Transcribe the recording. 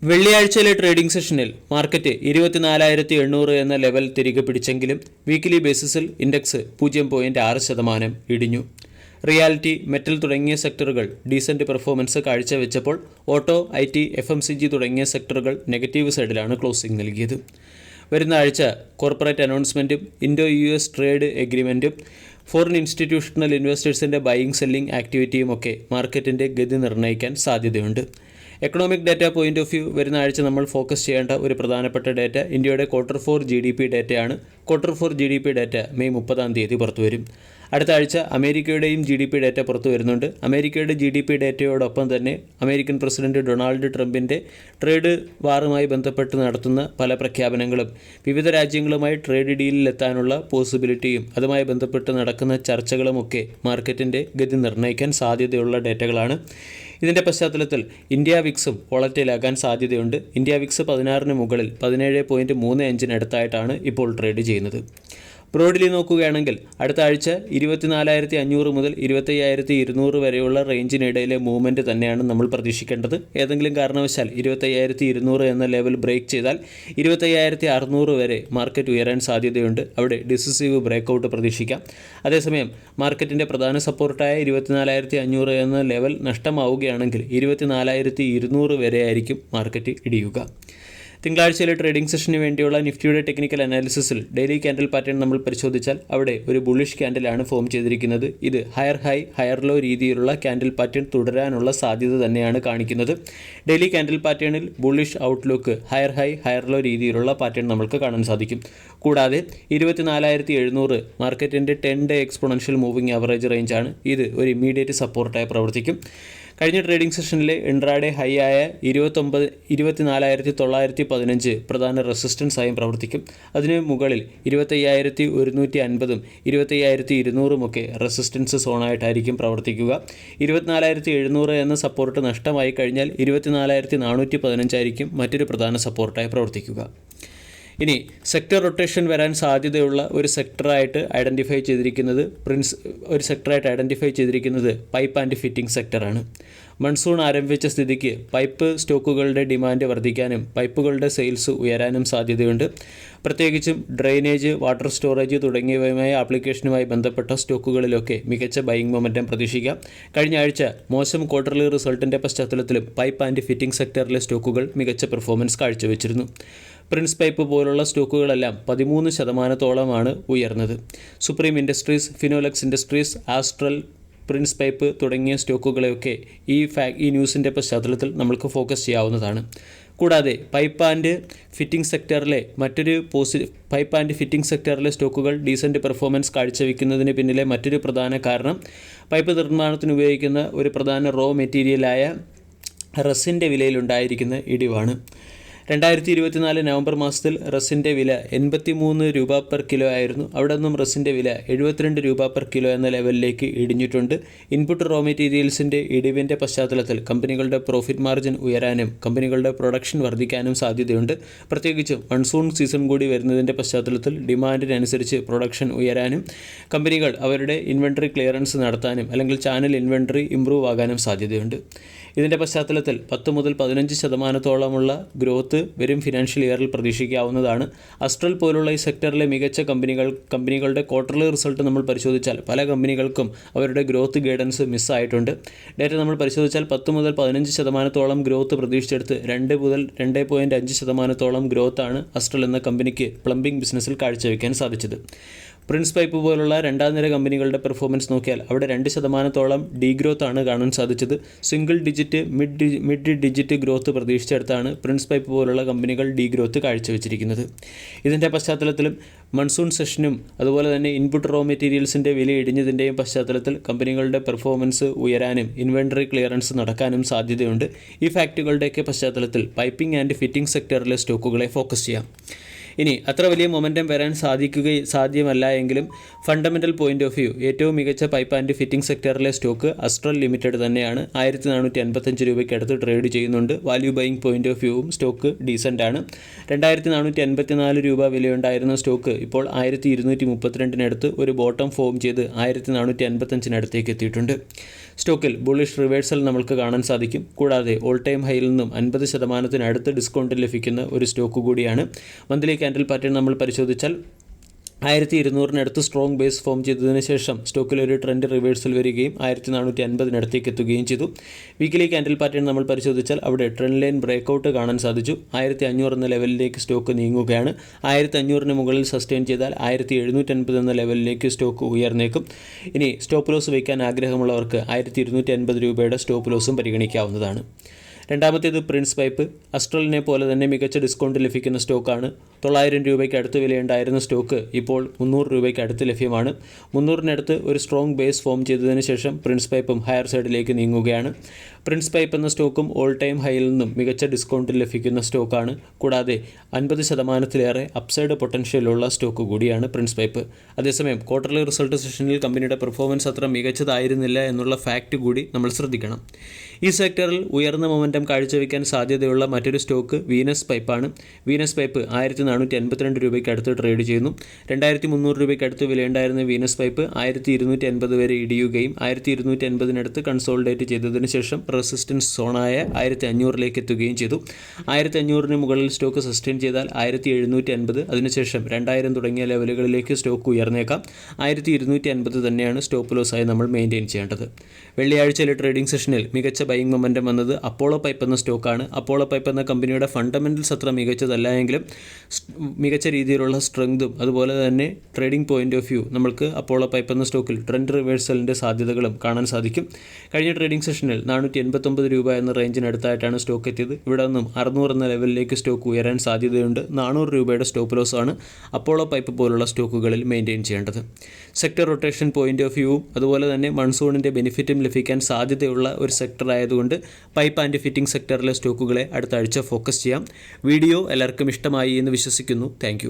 വെള്ളിയാഴ്ചയിലെ trading സെഷനിൽ market 24,800 എന്ന level തിരികെ പിടിച്ചെങ്കിലും വീക്കിലി ബേസിസിൽ ഇൻഡെക്സ് 0.6% ഇടിഞ്ഞു. റിയാലിറ്റി, മെറ്റൽ തുടങ്ങിയ സെക്ടറുകൾ ഡീസന്റ് പെർഫോമൻസ് കാഴ്ചവെച്ചപ്പോൾ ഓട്ടോ, IT, FMCG തുടങ്ങിയ സെക്ടറുകൾ നെഗറ്റീവ് സൈഡിലാണ് ക്ലോസിംഗ് നൽകിയത്. വരുന്ന ആഴ്ച കോർപ്പറേറ്റ് അനൗൺസ്മെൻറ്റും Indo-US ട്രേഡ് എഗ്രിമെൻറ്റും ഫോറിൻ ഇൻസ്റ്റിറ്റ്യൂഷണൽ ഇൻവെസ്റ്റേഴ്സിൻ്റെ ബൈയിങ് സെല്ലിംഗ് ആക്ടിവിറ്റിയുമൊക്കെ മാർക്കറ്റിൻ്റെ ഗതി നിർണ്ണയിക്കാൻ സാധ്യതയുണ്ട്. Economic data point of view വരുന്ന ആഴ്ച നമ്മൾ ഫോക്കസ് ചെയ്യേണ്ട ഒരു പ്രധാനപ്പെട്ട ഡാറ്റ ഇന്ത്യയുടെ Q4 GDP ഡാറ്റയാണ്. Q4 GDP ഡാറ്റ മെയ് 30 പുറത്തുവരും. അടുത്ത ആഴ്ച അമേരിക്കയുടെയും GDP ഡാറ്റ പുറത്തു വരുന്നുണ്ട്. അമേരിക്കയുടെ GDP ഡാറ്റയോടൊപ്പം തന്നെ അമേരിക്കൻ പ്രസിഡന്റ് ഡൊണാൾഡ് ട്രംപിൻ്റെ ട്രേഡ് വാറുമായി ബന്ധപ്പെട്ട് നടത്തുന്ന പല പ്രഖ്യാപനങ്ങളും വിവിധ രാജ്യങ്ങളുമായി ട്രേഡ് ഡീലിലെത്താനുള്ള പോസിബിലിറ്റിയും അതുമായി ബന്ധപ്പെട്ട് നടക്കുന്ന ചർച്ചകളുമൊക്കെ മാർക്കറ്റിൻ്റെ ഗതി നിർണ്ണയിക്കാൻ സാധ്യതയുള്ള ഡാറ്റകളാണ്. ഇതിൻ്റെ പശ്ചാത്തലത്തിൽ ഇന്ത്യ വിക്സും വോളറ്റൈലാകാൻ സാധ്യതയുണ്ട്. ഇന്ത്യ വിക്സ് 16 മുകളിൽ 17.35 ഇപ്പോൾ ട്രേഡ് ചെയ്യുന്നത്. ബ്രോഡ്ലി നോക്കുകയാണെങ്കിൽ അടുത്ത ആഴ്ച 24,500 മുതൽ 25,200 വരെയുള്ള റേഞ്ചിനിടയിലെ മൂവ്മെൻറ്റ് തന്നെയാണ് നമ്മൾ പ്രതീക്ഷിക്കേണ്ടത്. ഏതെങ്കിലും കാരണവശാൽ 25,200 എന്ന ലെവൽ ബ്രേക്ക് ചെയ്താൽ 25,600 വരെ മാർക്കറ്റ് ഉയരാൻ സാധ്യതയുണ്ട്. അവിടെ ഡിസിസീവ് ബ്രേക്കൗട്ട് പ്രതീക്ഷിക്കാം. അതേസമയം മാർക്കറ്റിൻ്റെ പ്രധാന സപ്പോർട്ടായ 24,500 എന്ന ലെവൽ നഷ്ടമാവുകയാണെങ്കിൽ 24,200 വരെ ആയിരിക്കും മാർക്കറ്റ് ഇടിയുക. തിങ്കളാഴ്ചയിലെ ട്രേഡിംഗ് സെഷന് വേണ്ടിയുള്ള നിഫ്റ്റിയുടെ ടെക്നിക്കൽ അനാലിസിസിൽ ഡെയിലി ക്യാൻഡിൽ പാറ്റേൺ നമ്മൾ പരിശോധിച്ചാൽ അവിടെ ഒരു ബുള്ളിഷ് ക്യാൻഡിലാണ് ഫോം ചെയ്തിരിക്കുന്നത്. ഇത് ഹയർ ഹൈ ഹയർ ലോ രീതിയിലുള്ള ക്യാൻഡിൽ പാറ്റേൺ തുടരാനുള്ള സാധ്യത തന്നെയാണ് കാണിക്കുന്നത്. ഡെയിലി ക്യാൻഡിൽ പാറ്റേണിൽ bullish outlook higher high higher low രീതിയിലുള്ള പാറ്റേൺ നമുക്ക് കാണാൻ സാധിക്കും. കൂടാതെ 24,700 മാർക്കറ്റിൻ്റെ 10 ഡേ എക്സ്പോണൻഷ്യൽ മൂവിംഗ് ആവറേജ് റേഞ്ചാണ്. ഇത് ഒരു ഇമ്മീഡിയറ്റ് സപ്പോർട്ടായി പ്രവർത്തിക്കും. കഴിഞ്ഞ ട്രേഡിംഗ് സെഷനിലെ ഇൻട്രാഡേ ഹൈ ആയ 24,915 പ്രധാന റെസിസ്റ്റൻസായും പ്രവർത്തിക്കും. അതിന് മുകളിൽ 25,150 25,200 ഒക്കെ റെസിസ്റ്റൻസ് സോണായിട്ടായിരിക്കും പ്രവർത്തിക്കുക. 24,700 എന്ന സപ്പോർട്ട് നഷ്ടമായി കഴിഞ്ഞാൽ 24,415 ആയിരിക്കും മറ്റൊരു പ്രധാന സപ്പോർട്ടായി പ്രവർത്തിക്കുക. ഇനി സെക്ടർ റൊട്ടേഷൻ വരാൻ സാധ്യതയുള്ള ഒരു സെക്ടറായിട്ട് ഐഡൻറ്റിഫൈ ചെയ്തിരിക്കുന്നത് പൈപ്പ് ആൻഡ് ഫിറ്റിംഗ് സെക്ടറാണ്. മൺസൂൺ ആരംഭിച്ച സ്ഥിതിക്ക് പൈപ്പ് സ്റ്റോക്കുകളുടെ ഡിമാൻഡ് വർദ്ധിക്കാനും പൈപ്പുകളുടെ സെയിൽസ് ഉയരാനും സാധ്യതയുണ്ട്. പ്രത്യേകിച്ചും ഡ്രെയിനേജ്, വാട്ടർ സ്റ്റോറേജ് തുടങ്ങിയവയുമായ ആപ്ലിക്കേഷനുമായി ബന്ധപ്പെട്ട സ്റ്റോക്കുകളിലൊക്കെ മികച്ച ബൈയിങ് മൊമെൻറ്റം പ്രതീക്ഷിക്കാം. കഴിഞ്ഞ ആഴ്ച മോശം ക്വാർട്ടർലി റിസൾട്ടിൻ്റെ പശ്ചാത്തലത്തിലും പൈപ്പ് ആൻഡ് ഫിറ്റിംഗ് സെക്ടറിലെ സ്റ്റോക്കുകൾ മികച്ച പെർഫോമൻസ് കാഴ്ചവെച്ചിരുന്നു. പ്രിൻസ് പൈപ്പ് പോലുള്ള സ്റ്റോക്കുകളെല്ലാം 13% ഉയർന്നത്. Supreme industries, Finolex industries, astral, Prince pipe തുടങ്ങിയ സ്റ്റോക്കുകളെയൊക്കെ ഈ ന്യൂസിൻ്റെ പശ്ചാത്തലത്തിൽ നമ്മൾക്ക് ഫോക്കസ് ചെയ്യാവുന്നതാണ്. കൂടാതെ പൈപ്പ് ആൻഡ് ഫിറ്റിംഗ് സെക്ടറിലെ സ്റ്റോക്കുകൾ ഡീസൻറ്റ് പെർഫോമൻസ് കാഴ്ചവെക്കുന്നതിന് പിന്നിലെ മറ്റൊരു പ്രധാന കാരണം പൈപ്പ് നിർമ്മാണത്തിന് ഉപയോഗിക്കുന്ന ഒരു പ്രധാന റോ മെറ്റീരിയലായ റസിൻ്റെ വിലയിലുണ്ടായിരിക്കുന്ന ഇടിവാണ്. 2024 നവംബർ മാസത്തിൽ റസിൻ്റെ വില 83 രൂപ പെർ കിലോ ആയിരുന്നു. അവിടെ നിന്നും റസിൻ്റെ വില 72 രൂപ പെർ കിലോ എന്ന ലെവലിലേക്ക് ഇടിഞ്ഞിട്ടുണ്ട്. ഇൻപുട്ട് റോ മെറ്റീരിയൽസിൻ്റെ ഇടിവിൻ്റെ പശ്ചാത്തലത്തിൽ കമ്പനികളുടെ പ്രോഫിറ്റ് മാർജിൻ ഉയരാനും കമ്പനികളുടെ പ്രൊഡക്ഷൻ വർദ്ധിക്കാനും സാധ്യതയുണ്ട്. പ്രത്യേകിച്ചും മൺസൂൺ സീസൺ കൂടി വരുന്നതിൻ്റെ പശ്ചാത്തലത്തിൽ ഡിമാൻഡിനനുസരിച്ച് പ്രൊഡക്ഷൻ ഉയരാനും കമ്പനികൾ അവരുടെ ഇൻവെൻട്രി ക്ലിയറൻസ് നടത്താനും അല്ലെങ്കിൽ ചാനൽ ഇൻവെൻട്രി ഇംപ്രൂവ് ആകാനും സാധ്യതയുടെ ഇതിൻ്റെ പശ്ചാത്തലത്തിൽ 10 മുതൽ 15% ഗ്രോത്ത് വരും ഫിനാൻഷ്യൽ ഇയറിൽ പ്രതീക്ഷിക്കാവുന്നതാണ്. അസ്ട്രൽ പോലുള്ള ഈ സെക്ടറിലെ മികച്ച കമ്പനികളുടെ ക്വാർട്ടർലി റിസൾട്ട് നമ്മൾ പരിശോധിച്ചാൽ പല കമ്പനികൾക്കും അവരുടെ ഗ്രോത്ത് ഗൈഡൻസ് മിസ്സായിട്ടുണ്ട്. ഡേറ്റ നമ്മൾ പരിശോധിച്ചാൽ 10 മുതൽ 15% ഗ്രോത്ത് പ്രതീക്ഷിച്ചെടുത്ത് 2 മുതൽ 2.5% ഗ്രോത്താണ് അസ്ട്രൽ എന്ന കമ്പനിക്ക് പ്ലംബിംഗ് ബിസിനസ്സിൽ കാഴ്ചവെക്കാൻ സാധിച്ചത്. പ്രിൻസ് പൈപ്പ് പോലുള്ള രണ്ടാം നിര കമ്പനികളുടെ പെർഫോമൻസ് നോക്കിയാൽ അവിടെ 2% ഡീഗ്രോത്ത് ആണ് കാണാൻ സാധിച്ചത്. Single digit mid digit growth പ്രതീക്ഷിച്ചെടുത്താണ് പ്രിൻസ് പൈപ്പ് പോലുള്ള കമ്പനികൾ ഡീഗ്രോത്ത് കാഴ്ചവെച്ചിരിക്കുന്നത്. ഇതിൻ്റെ പശ്ചാത്തലത്തിലും മൺസൂൺ സെഷനും അതുപോലെ തന്നെ ഇൻപുട്ട് റോ മെറ്റീരിയൽസിൻ്റെ വില ഇടിഞ്ഞതിൻ്റെയും പശ്ചാത്തലത്തിൽ കമ്പനികളുടെ പെർഫോമൻസ് ഉയരാനും ഇൻവെൻട്രി ക്ലിയറൻസ് നടക്കാനും സാധ്യതയുണ്ട്. ഈ ഫാക്റ്റുകളുടെയൊക്കെ പശ്ചാത്തലത്തിൽ പൈപ്പിംഗ് ആൻഡ് ഫിറ്റിംഗ് സെക്ടറിലെ സ്റ്റോക്കുകളെ ഫോക്കസ് ചെയ്യാം. ഇനി അത്ര വലിയ മൊമെൻറ്റം വരാൻ സാധ്യമല്ല എങ്കിലും ഫണ്ടമെൻ്റൽ പോയിന്റ് ഓഫ് വ്യൂ ഏറ്റവും മികച്ച പൈപ്പ് ആൻഡ് ഫിറ്റിംഗ് സെക്ടറിലെ സ്റ്റോക്ക് അസ്ട്രൽ ലിമിറ്റഡ് തന്നെയാണ്. 1,455 രൂപയ്ക്ക് അടുത്ത് ട്രേഡ് ചെയ്യുന്നുണ്ട്. വാല്യൂ ബൈയിങ് പോയിന്റ് ഓഫ് വ്യൂവും സ്റ്റോക്ക് ഡീസൻ്റ് ആണ്. 2,454 രൂപ വിലയുണ്ടായിരുന്ന സ്റ്റോക്ക് ഇപ്പോൾ 1,232 ഒരു ബോട്ടം ഫോം ചെയ്ത് 1,455 എത്തിയിട്ടുണ്ട്. സ്റ്റോക്കിൽ ബുള്ളിഷ് റിവേഴ്സൽ നമുക്ക് കാണാൻ സാധിക്കും. കൂടാതെ ഓൾ ടൈം ഹൈയിൽ നിന്നും 50% ഡിസ്കൗണ്ട് ലഭിക്കുന്ന ഒരു സ്റ്റോക്ക് കൂടിയാണ്. മന്ത്ലി ക്യാൻഡിൽ പാറ്റേൺ നമ്മൾ പരിശോധിച്ചാൽ 1200 സ്ട്രോങ് ബേസ് ഫോം ചെയ്തതിന് ശേഷം സ്റ്റോക്കിൽ ഒരു ട്രെൻഡ് റിവേഴ്സൽ വരികയും 1450 എത്തുകയും ചെയ്തു. വീക്കിലി ക്യാൻഡിൽ പാറ്റേൺ നമ്മൾ പരിശോധിച്ചാൽ അവിടെ ട്രെൻഡ് ലൈൻ ബ്രേക്കൗട്ട് കാണാൻ സാധിച്ചു. 1500 എന്ന ലെവലിലേക്ക് സ്റ്റോക്ക് നീങ്ങുകയാണ്. 1500 മുകളിൽ സസ്റ്റെയിൻ ചെയ്താൽ 1750 എന്ന ലെവലിലേക്ക് സ്റ്റോക്ക് ഉയർന്നേക്കും. ഇനി സ്റ്റോപ്പ് ലോസ് വയ്ക്കാൻ ആഗ്രഹമുള്ളവർക്ക് 1250 രൂപയുടെ സ്റ്റോപ്പ് ലോസും പരിഗണിക്കാവുന്നതാണ്. രണ്ടാമത്തേത് പ്രിൻസ് പൈപ്പ്. അസ്ട്രലിനെ പോലെ തന്നെ മികച്ച ഡിസ്കൗണ്ട് ലഭിക്കുന്ന സ്റ്റോക്കാണ്. 900 രൂപയ്ക്ക് അടുത്ത് വിലയുണ്ടായിരുന്ന സ്റ്റോക്ക് ഇപ്പോൾ 300 രൂപയ്ക്ക് അടുത്ത് ലഭ്യമാണ്. 300-നടുത്ത് ഒരു സ്ട്രോങ് ബേസ് ഫോം ചെയ്തതിന് ശേഷം പ്രിൻസ് പൈപ്പും ഹയർ സൈഡിലേക്ക് നീങ്ങുകയാണ്. പ്രിൻസ് പൈപ്പ് എന്ന സ്റ്റോക്കും ഓൾ ടൈം ഹൈയിൽ നിന്നും മികച്ച ഡിസ്കൗണ്ടിൽ ലഭിക്കുന്ന സ്റ്റോക്കാണ്. കൂടാതെ 50%-ലേറെ അപ്സൈഡ് പൊട്ടൻഷ്യലുള്ള സ്റ്റോക്ക് കൂടിയാണ് പ്രിൻസ് പൈപ്പ്. അതേസമയം ക്വാർട്ടർലി റിസൾട്ട് സെഷനിൽ കമ്പനിയുടെ പെർഫോമൻസ് അത്ര മികച്ചതായിരുന്നില്ല എന്നുള്ള ഫാക്റ്റ് കൂടി നമ്മൾ ശ്രദ്ധിക്കണം. ഈ സെക്ടറിൽ ഉയർന്ന മൊമെൻറ്റം കാഴ്ചവെക്കാൻ സാധ്യതയുള്ള മറ്റൊരു സ്റ്റോക്ക് വീനസ് പൈപ്പാണ്. വീനസ് പൈപ്പ് 1452 രൂപയ്ക്ക് അടുത്ത് ട്രേഡ് ചെയ്യുന്നു. 2300 രൂപയ്ക്ക് അടുത്ത് വിലയുണ്ടായിരുന്ന വീനസ് പൈപ്പ് 1250 വരെ ഇടിയുകയും 1250-നടുത്ത് കൺസോളിഡേറ്റ് ചെയ്തതിന് ശേഷം റെസിസ്റ്റൻസ് സോണായ 1500-ലേക്ക് എത്തുകയും ചെയ്തു. 1500-ന് മുകളിൽ സ്റ്റോക്ക് സസ്റ്റെയിൻ ചെയ്താൽ 1750, അതിനുശേഷം 2000 തുടങ്ങിയ ലെവലുകളിലേക്ക് സ്റ്റോക്ക് ഉയർന്നേക്കാം. 1250 തന്നെയാണ് സ്റ്റോപ്പ് ലോസായി നമ്മൾ മെയിൻറ്റെയിൻ ചെയ്യേണ്ടത്. വെള്ളിയാഴ്ചയിലെ ട്രേഡിംഗ് സെഷനിൽ മികച്ച ബൈയിങ് മൊമെൻറ്റം വന്നത് അപ്പോളോ പൈപ്പ് എന്ന സ്റ്റോക്കാണ്. അപ്പോളോ പൈപ്പ് എന്ന കമ്പനിയുടെ ഫണ്ടമെൻ്റൽസ് അത്ര മികച്ചതല്ല എങ്കിലും മികച്ച രീതിയിലുള്ള സ്ട്രെങ്തും അതുപോലെ തന്നെ ട്രേഡിംഗ് പോയിന്റ് ഓഫ് വ്യൂ നമ്മൾക്ക് അപ്പോളോ പൈപ്പ് എന്ന സ്റ്റോക്കിൽ ട്രെൻഡ് റിവേഴ്സലിൻ്റെ സാധ്യതകളും കാണാൻ സാധിക്കും. കഴിഞ്ഞ ട്രേഡിംഗ് സെഷനിൽ 489 രൂപ എന്ന റേഞ്ചിനടുത്തായിട്ടാണ് സ്റ്റോക്ക് എത്തിയത്. ഇവിടെ നിന്നും 600 എന്ന ലെവലിലേക്ക് സ്റ്റോക്ക് ഉയരാൻ സാധ്യതയുണ്ട്. 400 രൂപയുടെ സ്റ്റോപ്പ് ലോസാണ് അപ്പോളോ പൈപ്പ് പോലുള്ള സ്റ്റോക്കുകളിൽ മെയിൻറ്റെയിൻ ചെയ്യേണ്ടത്. സെക്ടർ റൊട്ടേഷൻ പോയിന്റ് ഓഫ് വ്യൂവും അതുപോലെ തന്നെ മൺസൂണിൻ്റെ ബെനിഫിറ്റും ലഭിക്കാൻ സാധ്യതയുള്ള ഒരു സെക്ടർ ആയതുകൊണ്ട് പൈപ്പ് ആൻഡ് ഫിറ്റിംഗ് സെക്ടറിലെ സ്റ്റോക്കുകളെ അടുത്ത ആഴ്ച ഫോക്കസ് ചെയ്യാം. വീഡിയോ എല്ലാവർക്കും ഇഷ്ടമായി എന്ന് വിശ്വസിക്കുന്നു. താങ്ക്